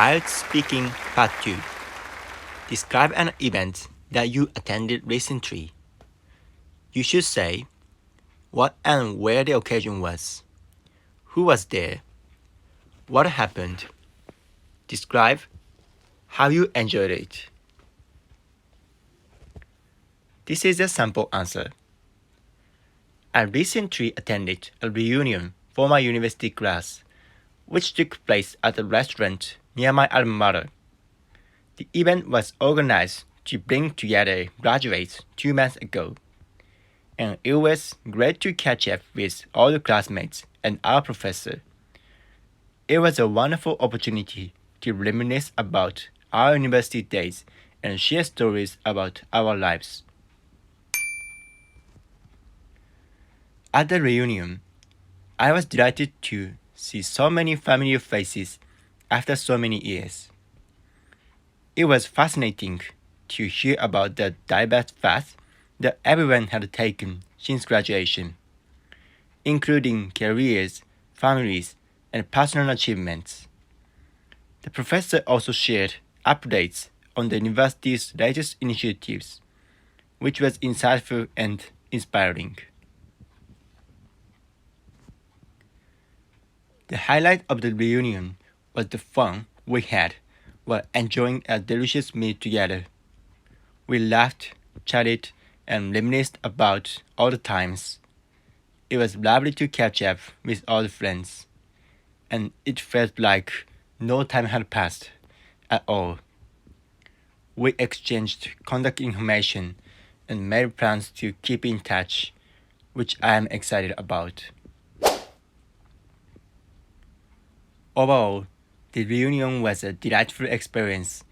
IELTS Speaking Part 2. Describe an event that you attended recently. You should say what and where the occasion was, who was there, what happened. Describe how you enjoyed it. This is a sample answer. I recently attended a reunion for my university class, which took place at a restaurant near my alma mater. The event was organized to bring together graduates 2 months ago, and it was great to catch up with all the classmates and our professor. It was a wonderful opportunity to reminisce about our university days and share stories about our lives. At the reunion, I was delighted to see so many familiar faces after so many years. It was fascinating to hear about the diverse paths that everyone had taken since graduation, including careers, families, and personal achievements. The professor also shared updates on the university's latest initiatives, which was insightful and inspiring. The highlight of the reunion was the fun we had while enjoying a delicious meal together. We laughed, chatted, and reminisced about all the times. It was lovely to catch up with old friends, and it felt like no time had passed at all. We exchanged contact information and made plans to keep in touch, which I am excited about. Overall, the reunion was a delightful experience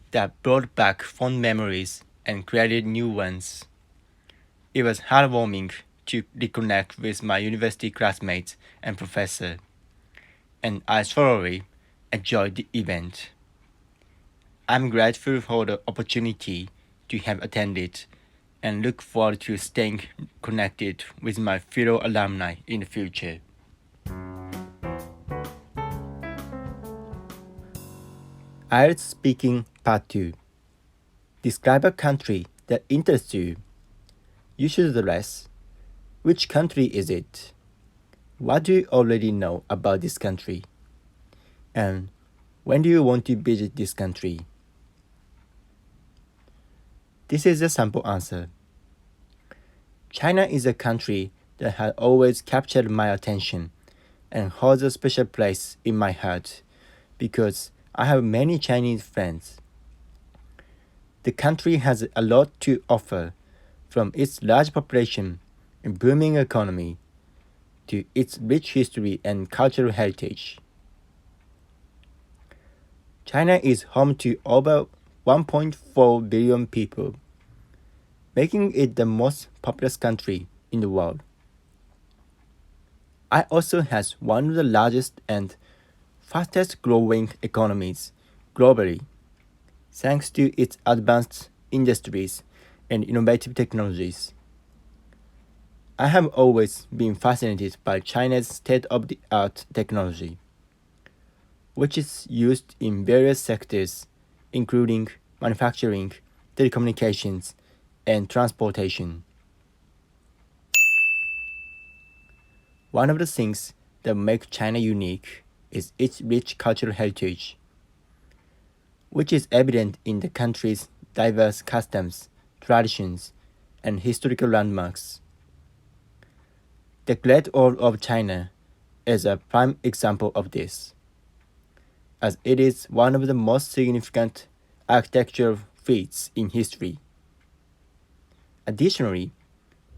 that brought back fond memories and created new ones. It was heartwarming to reconnect with my university classmates and professor, and I thoroughly enjoyed the event. I'm grateful for the opportunity to have attended and look forward to staying connected with my fellow alumni in the future. IELTS Speaking Part 2. Describe a country that interests you. You should address which country is it? What do you already know about this country? And when do you want to visit this country? This is a sample answer. China is a country that has always captured my attention and holds a special place in my heart because I have many Chinese friends. The country has a lot to offer, from its large population and booming economy to its rich history and cultural heritage. China is home to over 1.4 billion people, making it the most populous country in the world. It also has one of the largest and fastest growing economies globally, thanks to its advanced industries and innovative technologies. I have always been fascinated by China's state-of-the-art technology, which is used in various sectors, including manufacturing, telecommunications, and transportation. One of the things that make China unique is its rich cultural heritage, which is evident in the country's diverse customs, traditions, and historical landmarks. The Great Wall of China is a prime example of this, as it is one of the most significant architectural feats in history. Additionally,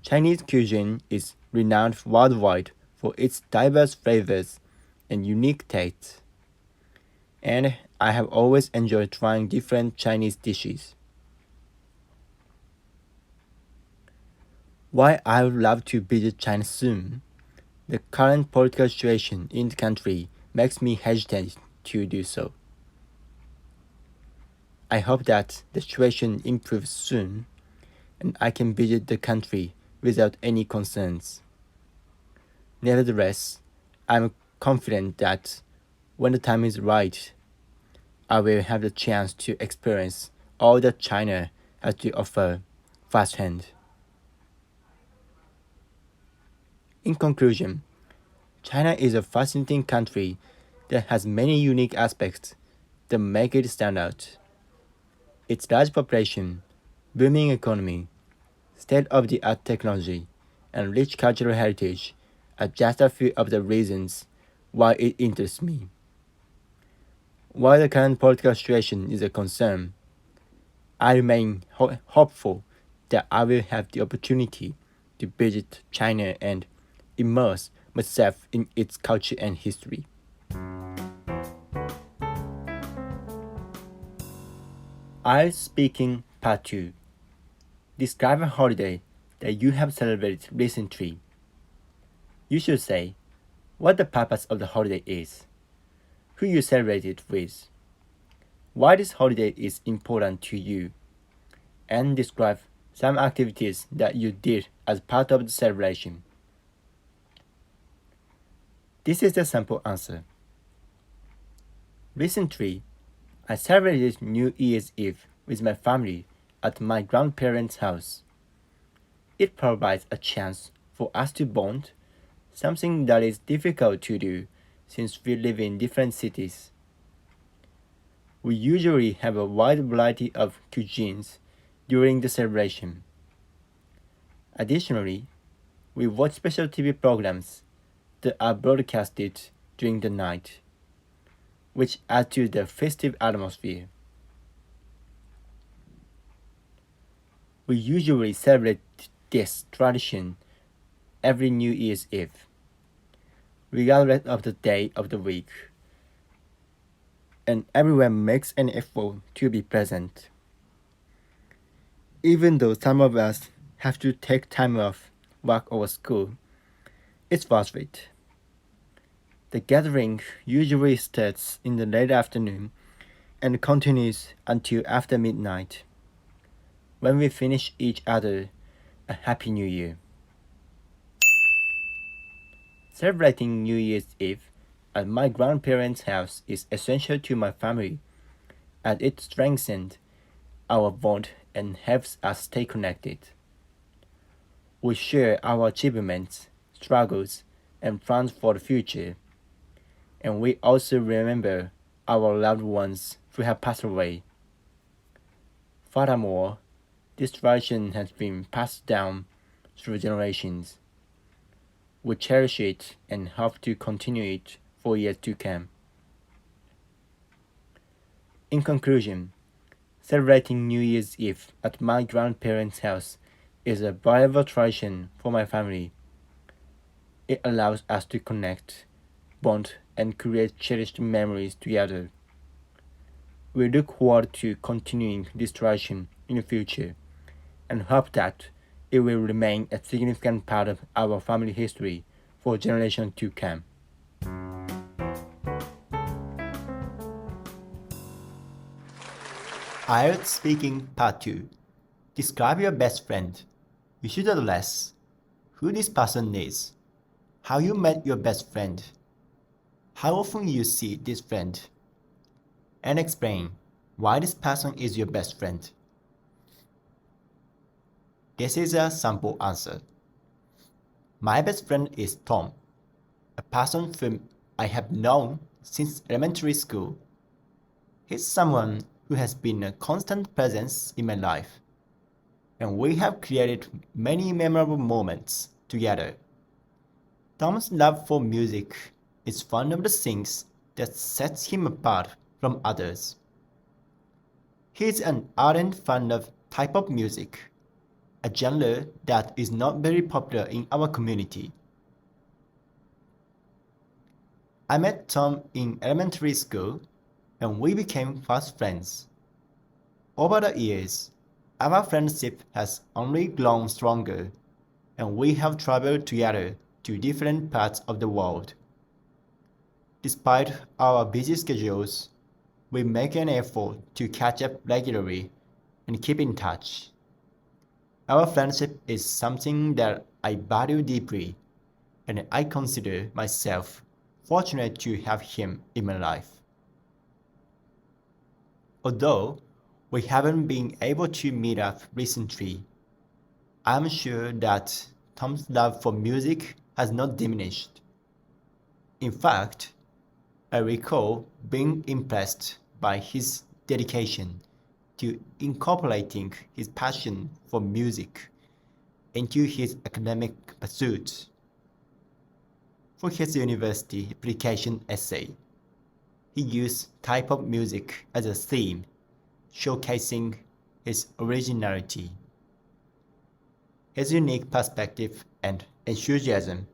Chinese cuisine is renowned worldwide for its diverse flavors and unique tastes, and I have always enjoyed trying different Chinese dishes. While I would love to visit China soon, the current political situation in the country makes me hesitant to do so. I hope that the situation improves soon and I can visit the country without any concerns. Nevertheless, I'm confident that when the time is right, I will have the chance to experience all that China has to offer firsthand. In conclusion, China is a fascinating country that has many unique aspects that make it stand out. Its large population, booming economy, state-of-the-art technology, and rich cultural heritage are just a few of the reasons why it interests me. While the current political situation is a concern, I remain hopeful that I will have the opportunity to visit China and immerse myself in its culture and history. IELTS Speaking Part 2. Describe a holiday that you have celebrated recently. You should say what the purpose of the holiday is, who you celebrate it with, why this holiday is important to you, and describe some activities that you did as part of the celebration. This is the sample answer. Recently, I celebrated New Year's Eve with my family at my grandparents' house. It provides a chance for us to bond, something that is difficult to do since we live in different cities. We usually have a wide variety of cuisines during the celebration. Additionally, we watch special TV programs that are broadcasted during the night, which add to the festive atmosphere. We usually celebrate this tradition every New Year's Eve, regardless of the day of the week, and everyone makes an effort to be present. Even though some of us have to take time off work or school, it's worth it. The gathering usually starts in the late afternoon and continues until after midnight, when we finish each other a Happy New Year. Celebrating New Year's Eve at my grandparents' house is essential to my family, as it strengthens our bond and helps us stay connected. We share our achievements, struggles, and plans for the future, and we also remember our loved ones who have passed away. Furthermore, this tradition has been passed down through generations. We cherish it and hope to continue it for years to come. In conclusion, celebrating New Year's Eve at my grandparents' house is a valuable tradition for my family. It allows us to connect, bond, and create cherished memories together. We look forward to continuing this tradition in the future and hope that it will remain a significant part of our family history for generations to come. IELTS Speaking Part 2. Describe your best friend. You should address who this person is, how you met your best friend, how often you see this friend, and explain why this person is your best friend. This is a sample answer. My best friend is Tom, a person whom I have known since elementary school. He's someone who has been a constant presence in my life, and we have created many memorable moments together. Tom's love for music is one of the things that sets him apart from others. He is an ardent fan of type of music, a genre that is not very popular in our community. I met Tom in elementary school and we became fast friends. Over the years, our friendship has only grown stronger and we have traveled together to different parts of the world. Despite our busy schedules, we make an effort to catch up regularly and keep in touch. Our friendship is something that I value deeply, and I consider myself fortunate to have him in my life. Although we haven't been able to meet up recently, I'm sure that Tom's love for music has not diminished. In fact, I recall being impressed by his dedication to incorporating his passion for music into his academic pursuits. For his university application essay, he used type of music as a theme, showcasing his originality. His unique perspective and enthusiasm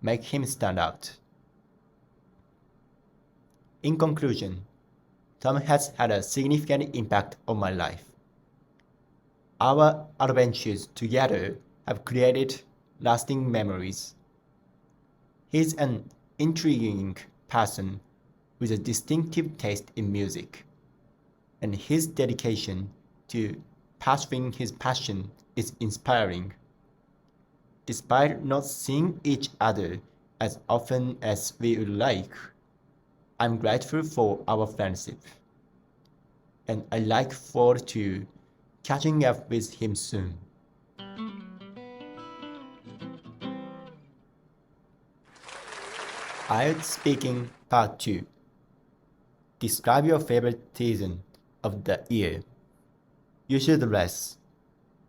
make him stand out. In conclusion, Tom has had a significant impact on my life. Our adventures together have created lasting memories. He's an intriguing person with a distinctive taste in music, and his dedication to pursuing his passion is inspiring. Despite not seeing each other as often as we would like, I'm grateful for our friendship, and I look forward to catching up with him soon. IELTS Speaking Part 2. Describe your favorite season of the year. Use the rest.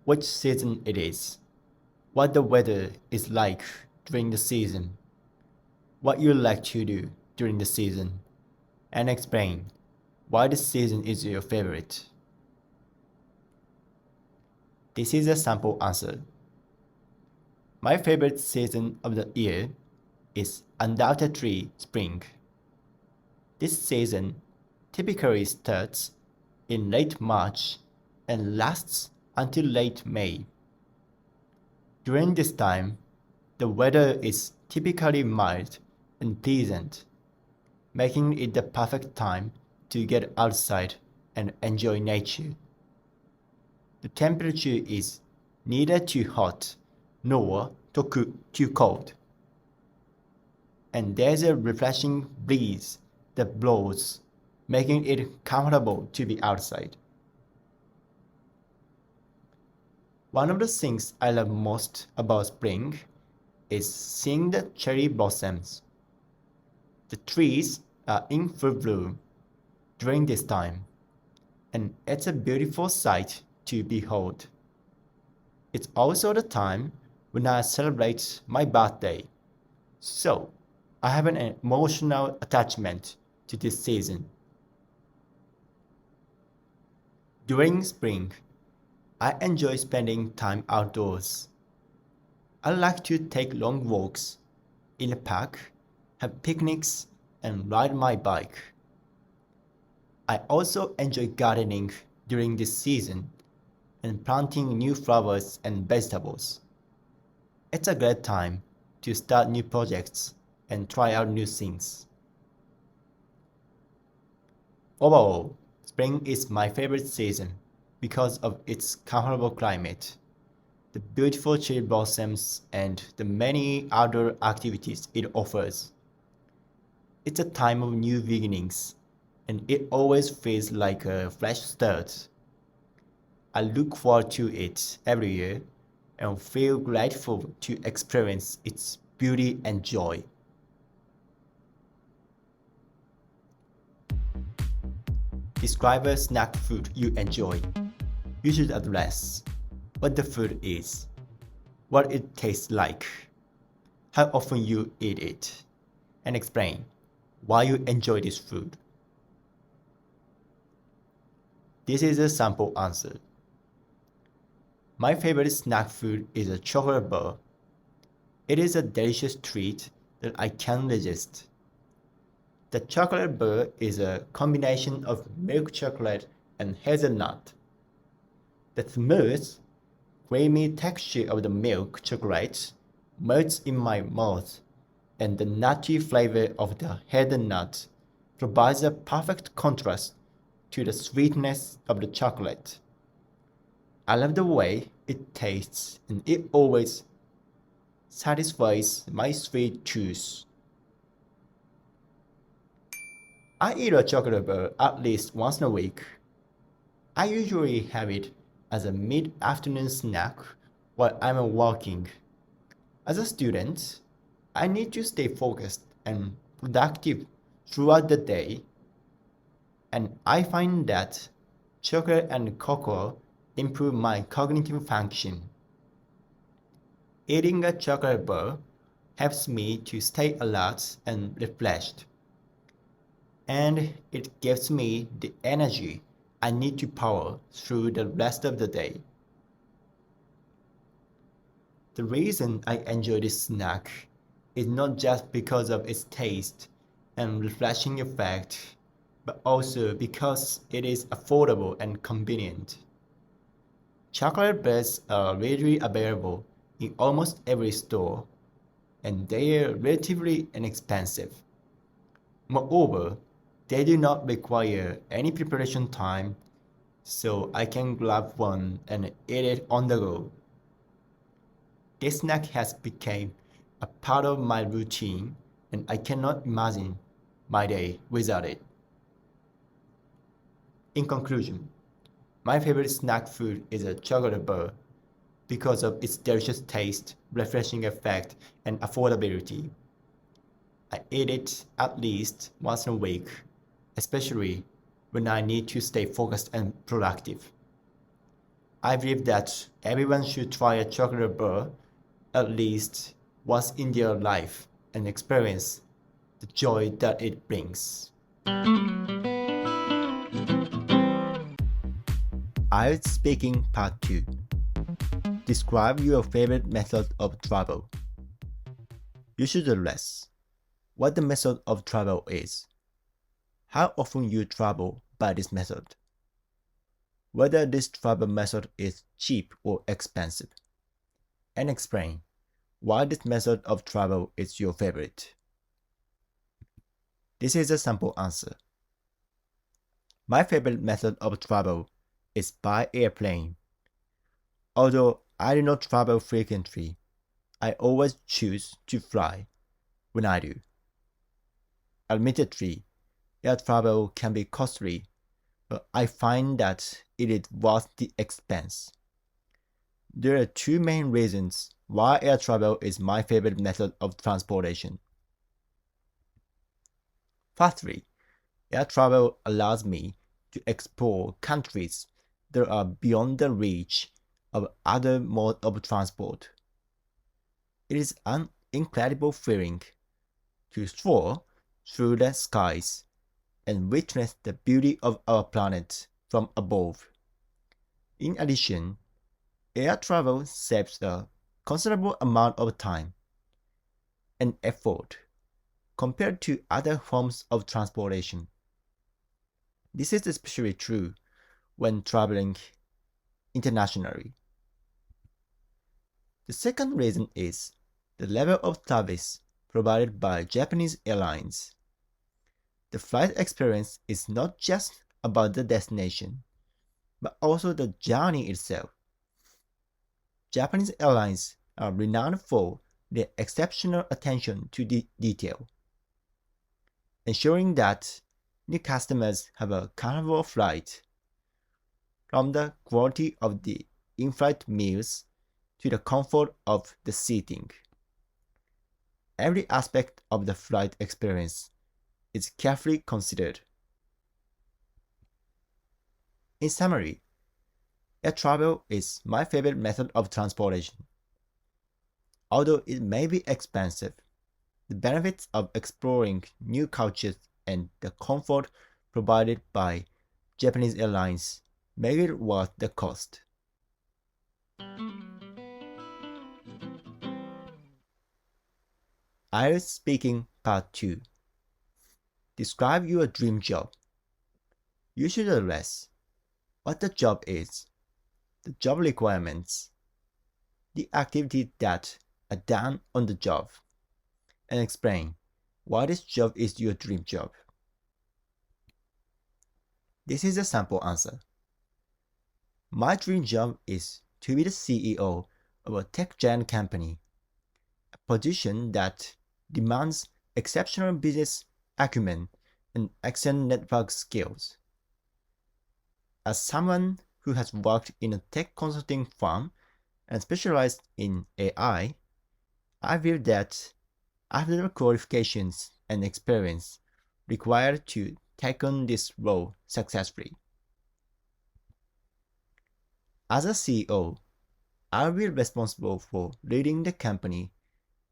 Which season it is. What the weather is like during the season. What you like to do during the season. And explain why this season is your favorite. This is a sample answer. My favorite season of the year is undoubtedly spring. This season typically starts in late March and lasts until late May. During this time, the weather is typically mild and pleasant, making it the perfect time to get outside and enjoy nature. The temperature is neither too hot nor too cold, and there's a refreshing breeze that blows, making it comfortable to be outside. One of the things I love most about spring is seeing the cherry blossoms. The trees are in full bloom during this time, and it's a beautiful sight to behold. It's also the time when I celebrate my birthday, so I have an emotional attachment to this season. During spring, I enjoy spending time outdoors. I like to take long walks in the park, have picnics, and ride my bike. I also enjoy gardening during this season and planting new flowers and vegetables. It's a great time to start new projects and try out new things. Overall, spring is my favorite season because of its comfortable climate, the beautiful cherry blossoms, and the many outdoor activities it offers. It's a time of new beginnings, and it always feels like a fresh start. I look forward to it every year and feel grateful to experience its beauty and joy. Describe a snack food you enjoy. You should address what the food is, what it tastes like, how often you eat it, and explain why you enjoy this food. This is a sample answer. My favorite snack food is a chocolate bar. It is a delicious treat that I can't resist. The chocolate bar is a combination of milk chocolate and hazelnut. The smooth, creamy texture of the milk chocolate melts in my mouth, and the nutty flavor of the hazelnut provides a perfect contrast to the sweetness of the chocolate. I love the way it tastes, and it always satisfies my sweet tooth. I eat a chocolate bar at least once a week, I usually have it as a mid-afternoon snack while I'm working. As a student, I need to stay focused and productive throughout the day, and I find that chocolate and cocoa improve my cognitive function. Eating a chocolate bar helps me to stay alert and refreshed, and it gives me the energy I need to power through the rest of the day. The reason I enjoy this snack is not just because of its taste and refreshing effect, but also because it is affordable and convenient. Chocolate bars are readily available in almost every store, and they are relatively inexpensive. Moreover, they do not require any preparation time, so I can grab one and eat it on the go. This snack has become a part of my routine, and I cannot imagine my day without it. In conclusion, my favorite snack food is a chocolate bar because of its delicious taste, refreshing effect, and affordability. I eat it at least once a week, especially when I need to stay focused and productive. I believe that everyone should try a chocolate bar at least once in their life and experience the joy that it brings. IELTS Speaking Part 2. Describe your favorite method of travel. You should address what the method of travel is, how often you travel by this method, whether this travel method is cheap or expensive, and explain why this method of travel is your favorite. This is a sample answer. My favorite method of travel is by airplane. Although I do not travel frequently, I always choose to fly when I do. Admittedly, air travel can be costly, but I find that it is worth the expense. There are two main reasons why air travel is my favorite method of transportation. Firstly, air travel allows me to explore countries that are beyond the reach of other modes of transport. It is an incredible feeling to soar through the skies and witness the beauty of our planet from above. In addition, air travel saves a considerable amount of time and effort compared to other forms of transportation. This is especially true when traveling internationally. The second reason is the level of service provided by Japanese airlines. The flight experience is not just about the destination, but also the journey itself. Japanese airlines are renowned for their exceptional attention to detail, ensuring that new customers have a comfortable flight. From the quality of the in-flight meals to the comfort of the seating, every aspect of the flight experience is carefully considered. In summary, air travel is my favorite method of transportation. Although it may be expensive, the benefits of exploring new cultures and the comfort provided by Japanese airlines make it worth the cost. IELTS Speaking Part 2. Describe your dream job. You should address what the job is, the job requirements, the activities that are done on the job, and explain why this job is your dream job. This is a sample answer. My dream job is to be the CEO of a tech giant company, a position that demands exceptional business acumen and excellent network skills. As someone who has worked in a tech consulting firm and specialized in AI, I feel that I have the qualifications and experience required to take on this role successfully. As a CEO, I will be responsible for leading the company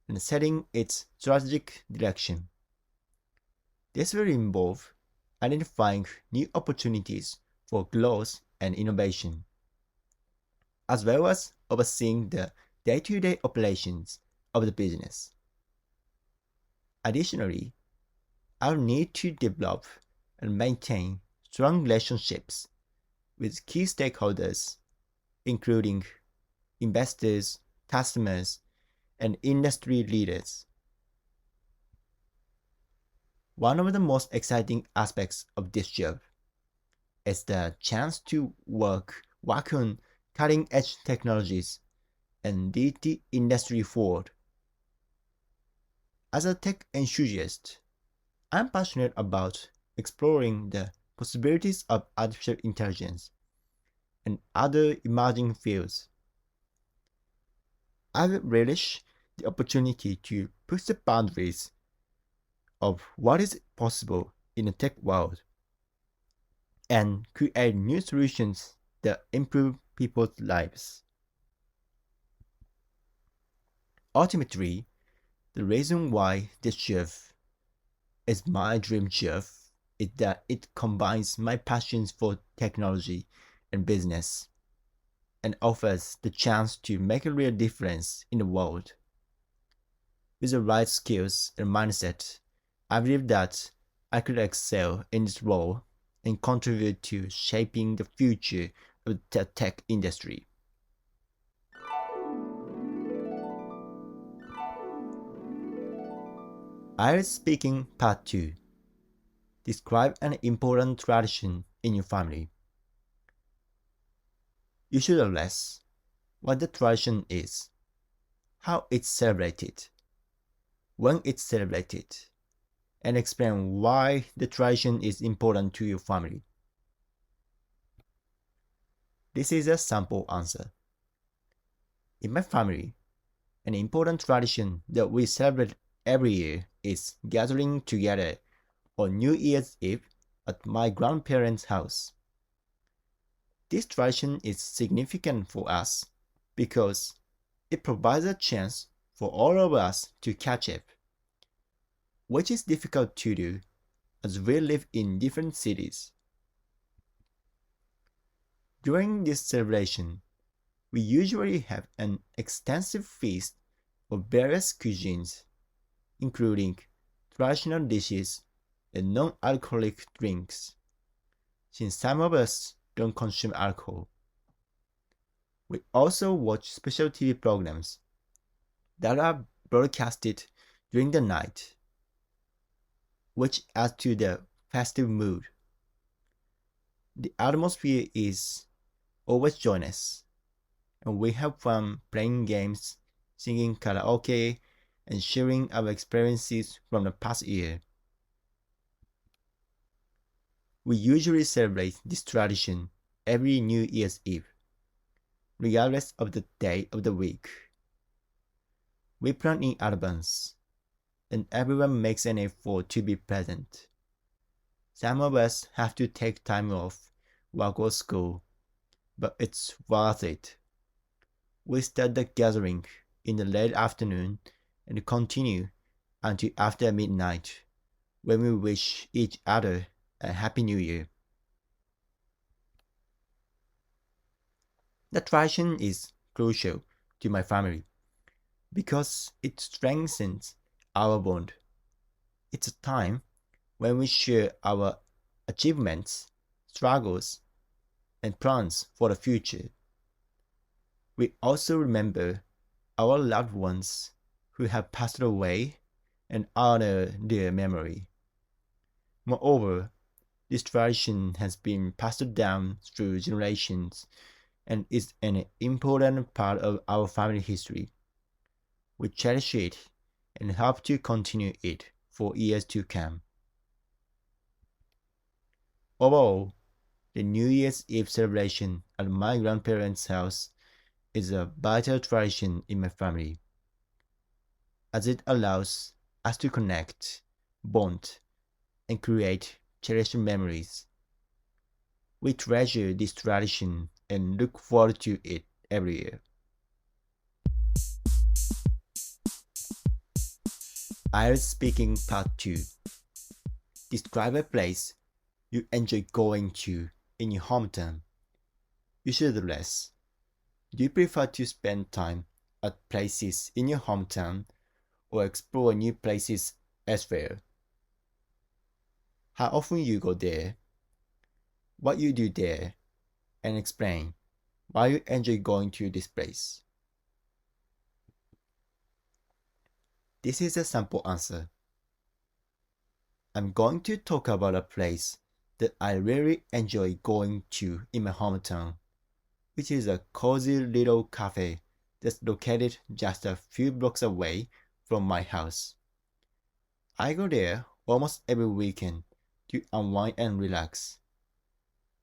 and setting its strategic direction. This will involve identifying new opportunities for growth and innovation, as well as overseeing the day-to-day operations of the business. Additionally, I'll need to develop and maintain strong relationships with key stakeholders, including investors, customers, and industry leaders. One of the most exciting aspects of this job is the chance to work on cutting-edge technologies and lead the industry forward. As a tech enthusiast, I'm passionate about exploring the possibilities of artificial intelligence and other emerging fields. I would relish the opportunity to push the boundaries of what is possible in the tech world and create new solutions that improve people's lives. Ultimately, the reason why this job is my dream job is that it combines my passions for technology and business and offers the chance to make a real difference in the world. With the right skills and mindset, I believe that I could excel in this role and contribute to shaping the future of the tech industry. IELTS Speaking Part 2. Describe an important tradition in your family. You should address what the tradition is, how it's celebrated, when it's celebrated, and explain why the tradition is important to your family. This is a sample answer. In my family, an important tradition that we celebrate every year is gathering together on New Year's Eve at my grandparents' house. This tradition is significant for us because it provides a chance for all of us to catch up, which is difficult to do as we live in different cities. During this celebration, we usually have an extensive feast of various cuisines, including traditional dishes and non-alcoholic drinks, since some of us don't consume alcohol. We also watch special TV programs that are broadcasted during the night, which adds to the festive mood. The atmosphere is always joyous, and we have fun playing games, singing karaoke, and sharing our experiences from the past year. We usually celebrate this tradition every New Year's Eve, regardless of the day of the week. We plan in advance, and everyone makes an effort to be present. Some of us have to take time off, work or school, but it's worth it. We start the gathering in the late afternoon and continue until after midnight, when we wish each other a Happy New Year. The tradition is crucial to my family because it strengthens our bond. It's a time when we share our achievements, struggles, and plans for the future. We also remember our loved ones who have passed away and honor their memory. Moreover, this tradition has been passed down through generations and is an important part of our family history. We cherish it and hope to continue it for years to come. Overall, The New Year's Eve celebration at my grandparents' house is a vital tradition in my family, as it allows us to connect, bond, and create cherished memories. We treasure this tradition and look forward to it every year. IELTS Speaking Part 2. Describe a place you enjoy going to in your hometown. Usually less. Do you prefer to spend time at places in your hometown or explore new places elsewhere? How often you go there? What you do there? And explain why you enjoy going to this place. This is a sample answer. I'm going to talk about a place that I really enjoy going to in my hometown, which is a cozy little cafe that's located just a few blocks away from my house. I go there almost every weekend to unwind and relax,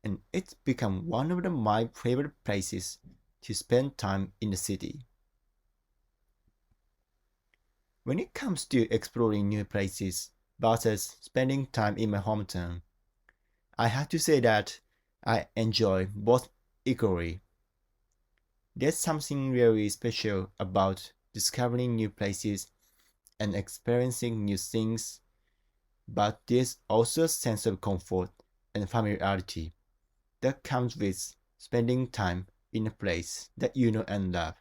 and it's become one of my favorite places to spend time in the city. When it comes to exploring new places versus spending time in my hometown, I have to say that I enjoy both equally. There's something really special about discovering new places and experiencing new things, but there's also a sense of comfort and familiarity that comes with spending time in a place that you know and love.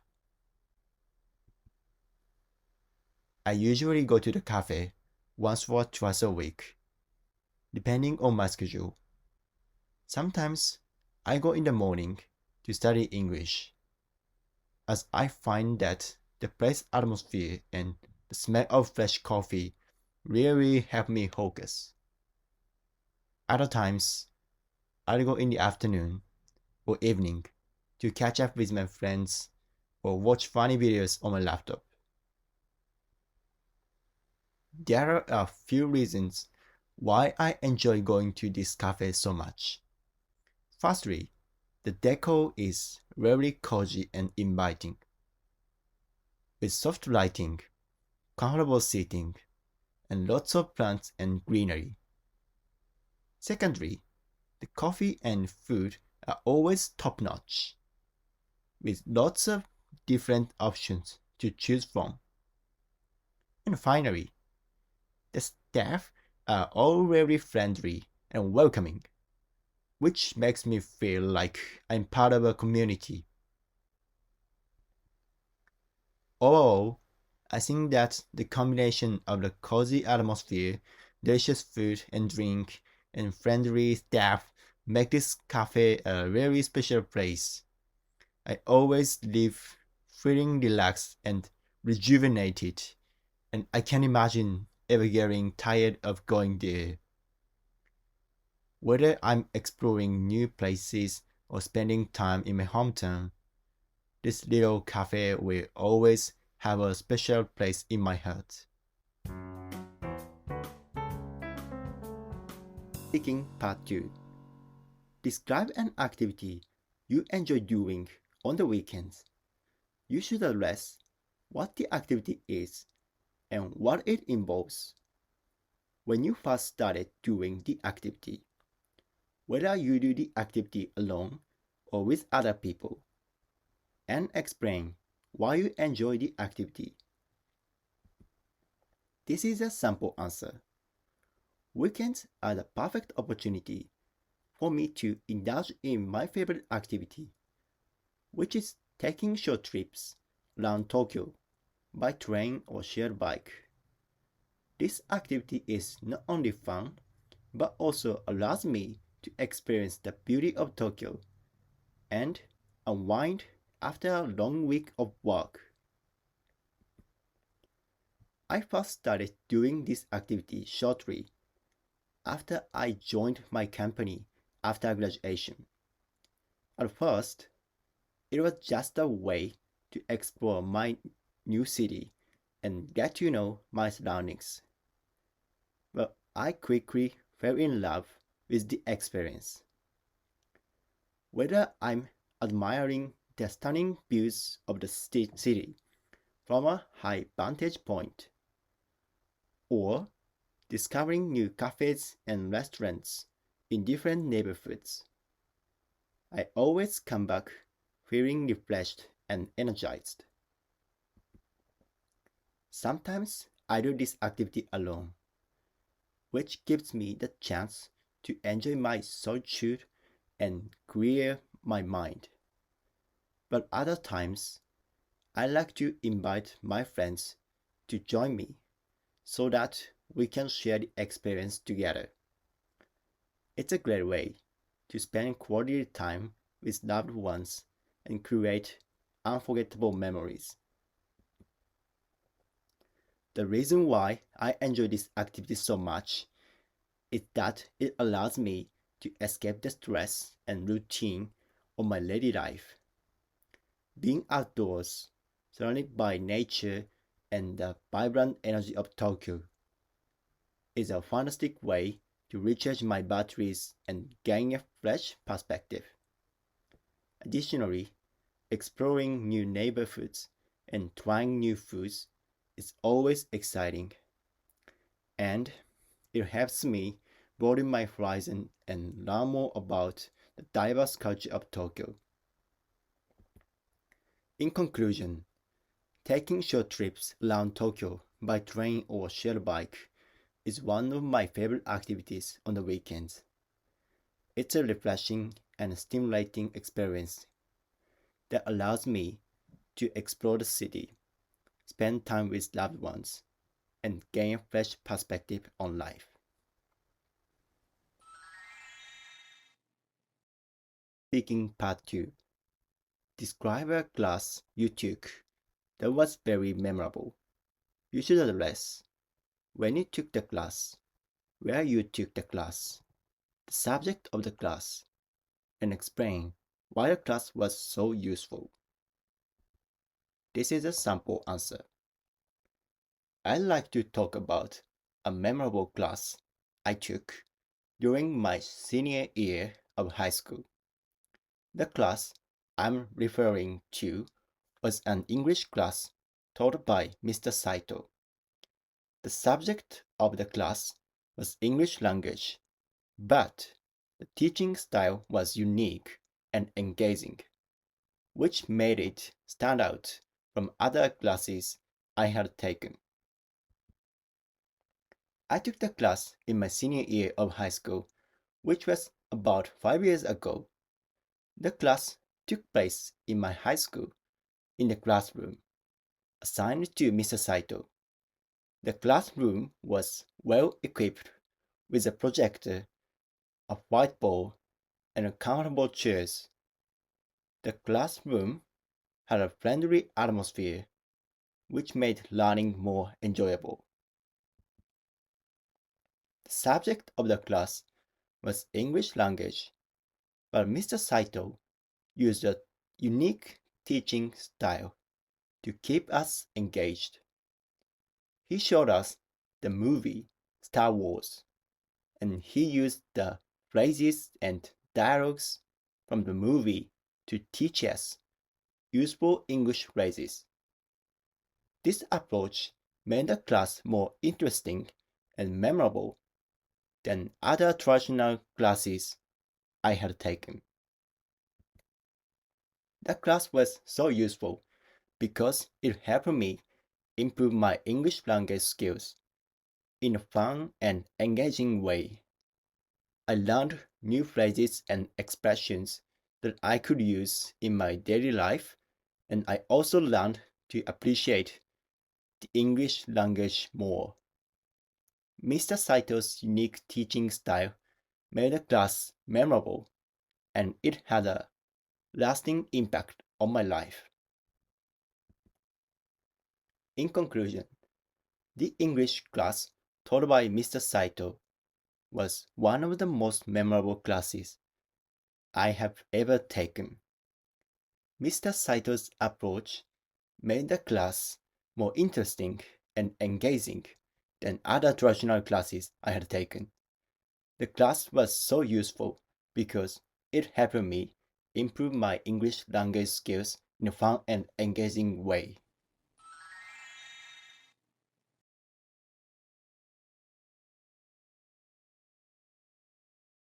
I usually go to the cafe once or twice a week, depending on my schedule. Sometimes I go in the morning to study English, as I find that the place atmosphere and the smell of fresh coffee really help me focus. Other times, I'll go in the afternoon or evening to catch up with my friends or watch funny videos on my laptop. There are a few reasons why I enjoy going to this cafe so much. Firstly, the decor is really cozy and inviting, with soft lighting, comfortable seating, and lots of plants and greenery. Secondly, the coffee and food are always top notch, with lots of different options to choose from. And finally, the staff are all very friendly and welcoming, which makes me feel like I'm part of a community. Overall, I think that the combination of the cozy atmosphere, delicious food and drink, and friendly staff make this cafe a very special place. I always leave feeling relaxed and rejuvenated, and I can't imagine ever getting tired of going there. Whether I'm exploring new places or spending time in my hometown, this little cafe will always have a special place in my heart. Speaking Part 2. Describe an activity you enjoy doing on the weekends. You should address what the activity is and what it involves. When you first started doing the activity, whether you do the activity alone or with other people, and explain why you enjoy the activity. This is a sample answer. Weekends are the perfect opportunity for me to indulge in my favorite activity, which is taking short trips around Tokyo by train or shared bike. This activity is not only fun, but also allows me to experience the beauty of Tokyo and unwind after a long week of work. I first started doing this activity shortly after I joined my company after graduation. At first, it was just a way to explore my new city and get to know my surroundings. But I quickly fell in love with the experience. Whether I'm admiring the stunning views of the city from a high vantage point, or discovering new cafes and restaurants in different neighborhoods, I always come back feeling refreshed and energized. Sometimes I do this activity alone, which gives me the chance to enjoy my solitude and clear my mind. But other times, I like to invite my friends to join me so that we can share the experience together. It's a great way to spend quality time with loved ones and create unforgettable memories. The reason why I enjoy this activity so much is that it allows me to escape the stress and routine of my daily life. Being outdoors, surrounded by nature and the vibrant energy of Tokyo, is a fantastic way to recharge my batteries and gain a fresh perspective. Additionally, exploring new neighborhoods and trying new foods is always exciting, and it helps me broaden my horizon and learn more about the diverse culture of Tokyo. In conclusion, taking short trips around Tokyo by train or shared bike is one of my favorite activities on the weekends. It's a refreshing and stimulating experience that allows me to explore the city, spend time with loved ones, and gain a fresh perspective on life. Speaking Part 2. Describe a class you took that was very memorable. You should address when you took the class, where you took the class, the subject of the class, and explain why the class was so useful. This is a sample answer. I'd like to talk about a memorable class I took during my senior year of high school. The class I'm referring to was an English class taught by Mr. Saito. The subject of the class was English language, but the teaching style was unique and engaging, which made it stand out from other classes I had taken. I took the class in my senior year of high school, which was about 5 years ago. The class took place in my high school in the classroom assigned to Mr. Saito. The classroom was well equipped with a projector, a whiteboard, and comfortable chairs. The classroom had a friendly atmosphere which made learning more enjoyable. The subject of the class was English language, but Mr. Saito used a unique teaching style to keep us engaged. He showed us the movie Star Wars, and he used the phrases and dialogues from the movie to teach us useful English phrases. This approach made the class more interesting and memorable than other traditional classes I had taken. The class was so useful because it helped me improve my English language skills in a fun and engaging way. I learned new phrases and expressions that I could use in my daily life, and I also learned to appreciate the English language more. Mr. Saito's unique teaching style made the class memorable, and it had a lasting impact on my life. In conclusion, the English class taught by Mr. Saito was one of the most memorable classes I have ever taken. Mr. Saito's approach made the class more interesting and engaging than other traditional classes I had taken. The class was so useful because it helped me improve my English language skills in a fun and engaging way.